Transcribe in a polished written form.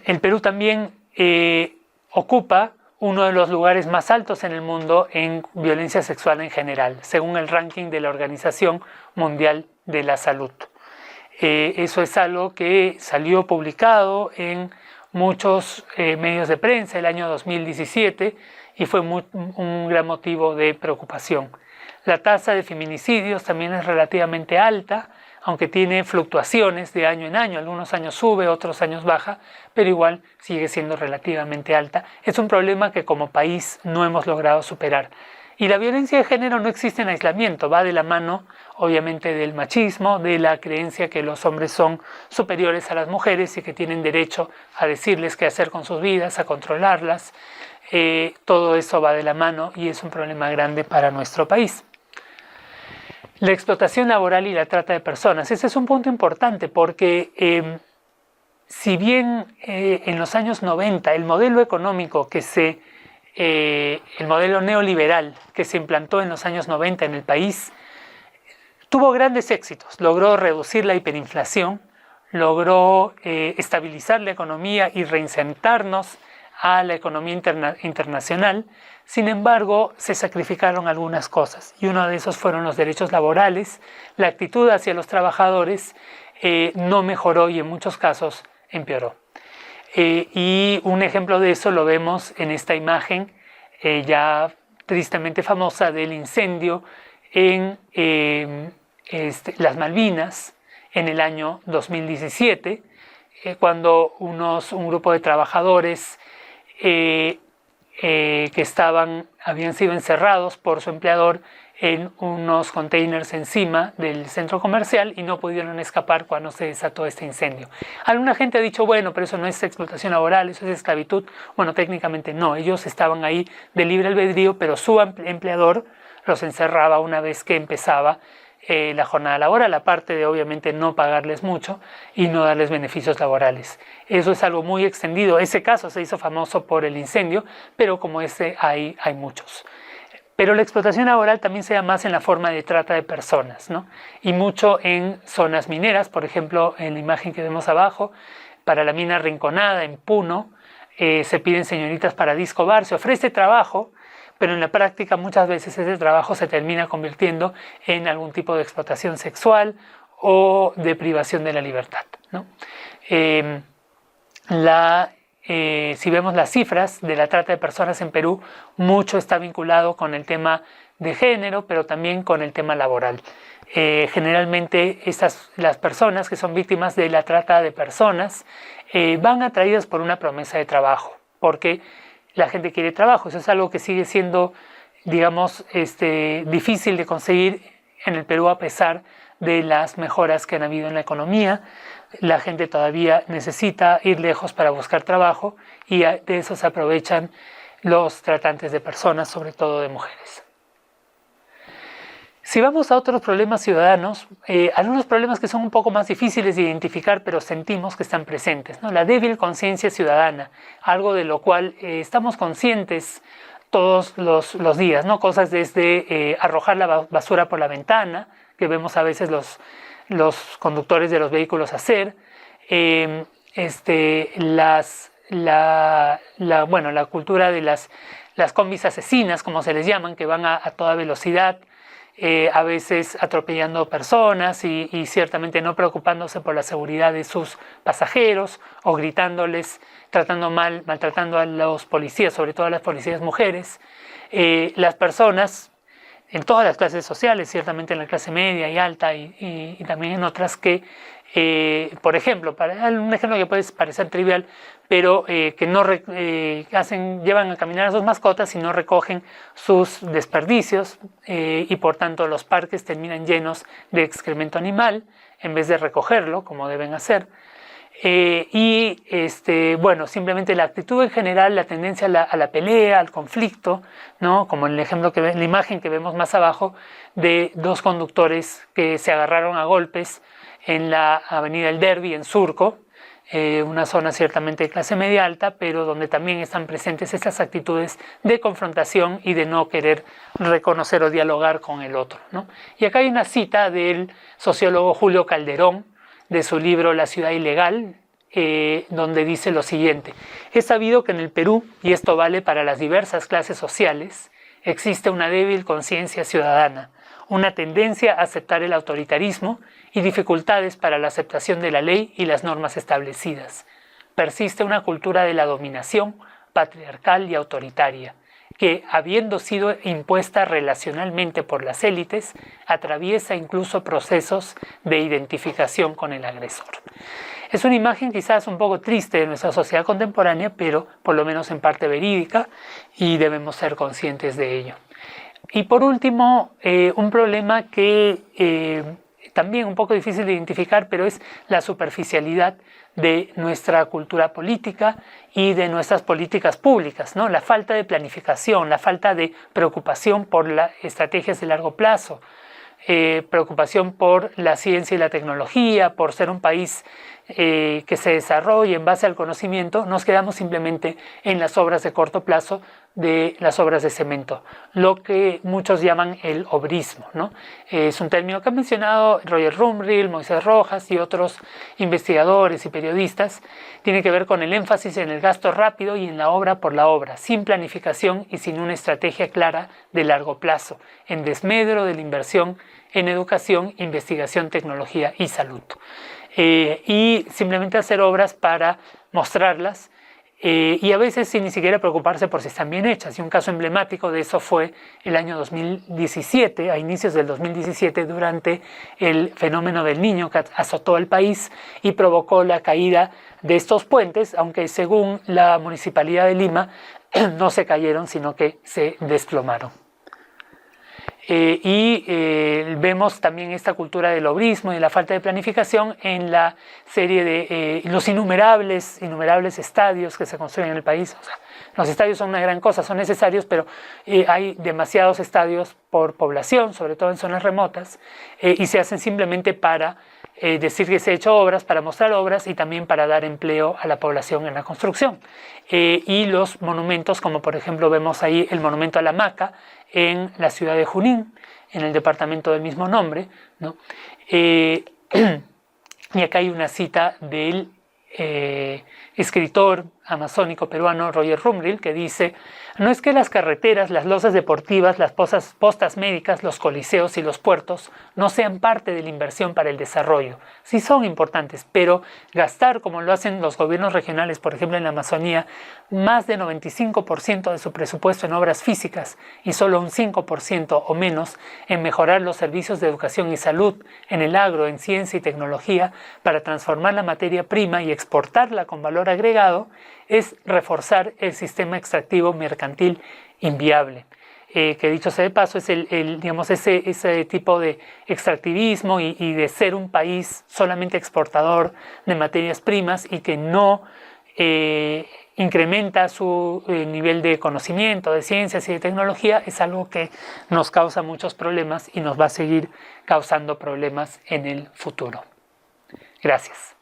El Perú también ocupa uno de los lugares más altos en el mundo en violencia sexual en general, según el ranking de la Organización Mundial de la Salud. Eso es algo que salió publicado en muchos medios de prensa el año 2017 y fue un gran motivo de preocupación. La tasa de feminicidios también es relativamente alta, aunque tiene fluctuaciones de año en año, algunos años sube, otros años baja, pero igual sigue siendo relativamente alta. Es un problema que como país no hemos logrado superar. Y la violencia de género no existe en aislamiento, va de la mano obviamente del machismo, de la creencia que los hombres son superiores a las mujeres y que tienen derecho a decirles qué hacer con sus vidas, a controlarlas. Todo eso va de la mano y es un problema grande para nuestro país. La explotación laboral y la trata de personas. Ese es un punto importante porque si bien en los años 90 el modelo económico el modelo neoliberal que se implantó en los años 90 en el país tuvo grandes éxitos, logró reducir la hiperinflación, logró estabilizar la economía y reinsertarnos a la economía internacional. Sin embargo, se sacrificaron algunas cosas y uno de esos fueron los derechos laborales. La actitud hacia los trabajadores no mejoró y en muchos casos empeoró. Y un ejemplo de eso lo vemos en esta imagen ya tristemente famosa del incendio en las Malvinas en el año 2017, cuando un grupo de trabajadores que habían sido encerrados por su empleador en unos containers encima del centro comercial y no pudieron escapar cuando se desató este incendio. Alguna gente ha dicho, bueno, pero eso no es explotación laboral, eso es esclavitud. Bueno, técnicamente no, ellos estaban ahí de libre albedrío, pero su empleador los encerraba una vez que empezaba la jornada laboral, aparte de obviamente no pagarles mucho y no darles beneficios laborales. Eso es algo muy extendido. Ese caso se hizo famoso por el incendio, pero como ese hay muchos. Pero la explotación laboral también se da más en la forma de trata de personas, ¿no? Y mucho en zonas mineras, por ejemplo, en la imagen que vemos abajo, para la mina Rinconada en Puno, se piden señoritas para disco bar, se ofrece trabajo, pero en la práctica muchas veces ese trabajo se termina convirtiendo en algún tipo de explotación sexual o de privación de la libertad, ¿no? Si vemos las cifras de la trata de personas en Perú, mucho está vinculado con el tema de género, pero también con el tema laboral. Generalmente las personas que son víctimas de la trata de personas van atraídas por una promesa de trabajo, porque la gente quiere trabajo. Eso es algo que sigue siendo, digamos, difícil de conseguir en el Perú a pesar de las mejoras que han habido en la economía. La gente todavía necesita ir lejos para buscar trabajo y de eso se aprovechan los tratantes de personas, sobre todo de mujeres. Si vamos a otros problemas ciudadanos, algunos problemas que son un poco más difíciles de identificar, pero sentimos que están presentes, ¿no? La débil conciencia ciudadana, algo de lo cual estamos conscientes todos los días, ¿no? Cosas desde arrojar la basura por la ventana, que vemos a veces los conductores de los vehículos hacer, la cultura de las combis asesinas, como se les llaman, que van a toda velocidad, a veces atropellando personas y ciertamente no preocupándose por la seguridad de sus pasajeros o gritándoles, maltratando a los policías, sobre todo a las policías mujeres. Las personas en todas las clases sociales, ciertamente en la clase media y alta y también en otras que, por ejemplo, un ejemplo que puede parecer trivial, pero que no llevan a caminar a sus mascotas y no recogen sus desperdicios y por tanto los parques terminan llenos de excremento animal en vez de recogerlo como deben hacer. Simplemente la actitud en general, la tendencia a la pelea, al conflicto, ¿no? Como en la imagen que vemos más abajo de dos conductores que se agarraron a golpes en la avenida El Derby en Surco, una zona ciertamente de clase media alta, pero donde también están presentes estas actitudes de confrontación y de no querer reconocer o dialogar con el otro, ¿no? Y acá hay una cita del sociólogo Julio Calderón, de su libro La ciudad ilegal, donde dice lo siguiente: es sabido que en el Perú, y esto vale para las diversas clases sociales, existe una débil conciencia ciudadana, una tendencia a aceptar el autoritarismo y dificultades para la aceptación de la ley y las normas establecidas. Persiste una cultura de la dominación patriarcal y autoritaria, que, habiendo sido impuesta relacionalmente por las élites, atraviesa incluso procesos de identificación con el agresor. Es una imagen quizás un poco triste de nuestra sociedad contemporánea, pero por lo menos en parte verídica, y debemos ser conscientes de ello. Y por último, un problema que también un poco difícil de identificar, pero es la superficialidad de nuestra cultura política y de nuestras políticas públicas, ¿no? La falta de planificación, la falta de preocupación por las estrategias de largo plazo, preocupación por la ciencia y la tecnología, por ser un país que se desarrolle en base al conocimiento. Nos quedamos simplemente en las obras de corto plazo, de las obras de cemento, lo que muchos llaman el obrismo, ¿no? Es un término que han mencionado Roger Rumril, Moisés Rojas y otros investigadores y periodistas. Tiene que ver con el énfasis en el gasto rápido y en la obra por la obra, sin planificación y sin una estrategia clara de largo plazo, en desmedro de la inversión en educación, investigación, tecnología y salud. Y simplemente hacer obras para mostrarlas, y a veces sin ni siquiera preocuparse por si están bien hechas. Y un caso emblemático de eso fue el año 2017, a inicios del 2017, durante el fenómeno del Niño que azotó al país y provocó la caída de estos puentes, aunque según la Municipalidad de Lima no se cayeron, sino que se desplomaron. Vemos también esta cultura del obrismo y de la falta de planificación en la serie de los innumerables estadios que se construyen en el país. O sea, los estadios son una gran cosa, son necesarios, pero hay demasiados estadios por población, sobre todo en zonas remotas, y se hacen simplemente para decir que se han hecho obras, para mostrar obras y también para dar empleo a la población en la construcción. Y los monumentos, como por ejemplo vemos ahí el monumento a la Maca en la ciudad de Junín, en el departamento del mismo nombre, ¿no? Y acá hay una cita del escritor amazónico peruano Roger Rumril, que dice: no es que las carreteras, las losas deportivas, las postas médicas, los coliseos y los puertos no sean parte de la inversión para el desarrollo. Sí son importantes, pero gastar, como lo hacen los gobiernos regionales, por ejemplo en la Amazonía, más de 95% de su presupuesto en obras físicas y solo un 5% o menos en mejorar los servicios de educación y salud, en el agro, en ciencia y tecnología, para transformar la materia prima y exportarla con valor agregado, es reforzar el sistema extractivo mercantil inviable. Que dicho sea de paso, es ese tipo de extractivismo y de ser un país solamente exportador de materias primas y que no incrementa su nivel de conocimiento, de ciencias y de tecnología, es algo que nos causa muchos problemas y nos va a seguir causando problemas en el futuro. Gracias.